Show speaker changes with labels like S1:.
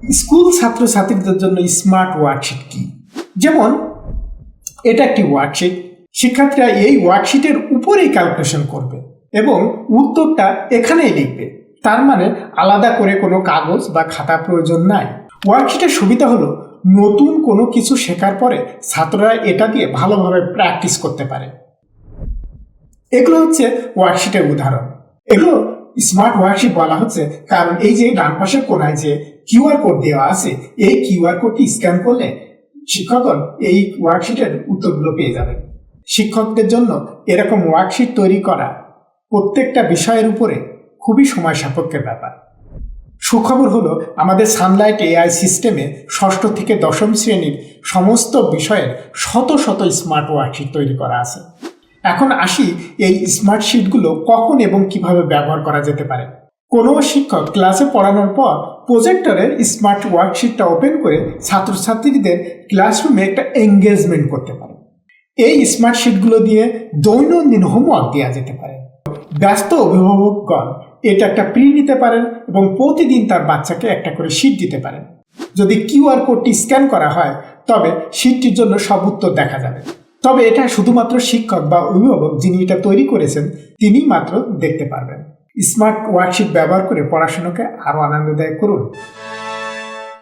S1: School ছাত্রছাত্রীদের জন্য smart worksheet কি? যেমন এটা একটি ওয়ার্কশিট, শিক্ষার্থীরা এই ওয়ার্কশিটের উপরেই ক্যালকুলেশন করবে এবং উত্তরটা এখানেই লিখবে। তার মানে আলাদা করে কোনো কাগজ বা খাতা প্রয়োজন নাই। ওয়ার্কশিটের সুবিধা হলো নতুন কোনো কিছু শেখার পরে ছাত্ররা এটা দিয়ে ভালোভাবে প্র্যাকটিস করতে পারে। এগুলো হচ্ছে ওয়ার্কশিটের উদাহরণ। এগুলো স্মার্ট ওয়ার্কশিট বলা হচ্ছে কারণ এই যে ডান পাশের কোণায় যে কিউআর কোড দেওয়া আছে, এই কিউআর কোডটি স্ক্যান করলে শিক্ষকগণ এই ওয়ার্কশিটের উত্তরগুলো পেয়ে যাবেন। শিক্ষকদের জন্য এরকম ওয়ার্কশিট তৈরি করা প্রত্যেকটা বিষয়ের উপরে খুবই সময় সাপেক্ষের ব্যাপার। সুখবর হলো আমাদের সানলাইট এআই সিস্টেমে ষষ্ঠ থেকে দশম শ্রেণীর সমস্ত বিষয়ের শত শত স্মার্ট ওয়ার্কশিট তৈরি করা আছে। এখন আসি এই স্মার্ট শিটগুলো কখন এবং কিভাবে ব্যবহার করা যেতে পারে। কোনো শিক্ষক ক্লাসে পড়ানোর পর প্রজেক্টরের স্মার্ট ওয়ার্কশিটটা ওপেন করে ছাত্রছাত্রীদের ক্লাসরুমে একটা এঙ্গেজমেন্ট করতে পারে। এই স্মার্ট শিটগুলো দিয়ে দৈনন্দিন হোমওয়ার্ক দেওয়া যেতে পারে। ব্যস্ত অভিভাবকগণ এটা একটা প্রিন্ট নিতে পারেন এবং প্রতিদিন তার বাচ্চাকে একটা করে শিট দিতে পারেন। যদি কিউআর কোডটি স্ক্যান করা হয় তবে শিটটির জন্য সব উত্তর দেখা যাবে। তবে এটা শুধুমাত্র শিক্ষক বা অভিভাবক যিনি এটা তৈরি করেছেন তিনি মাত্র দেখতে পারবেন। স্মার্ট ওয়ার্কশিট ব্যবহার করে পড়াশোনাকে আরো আনন্দদায়ক করুন।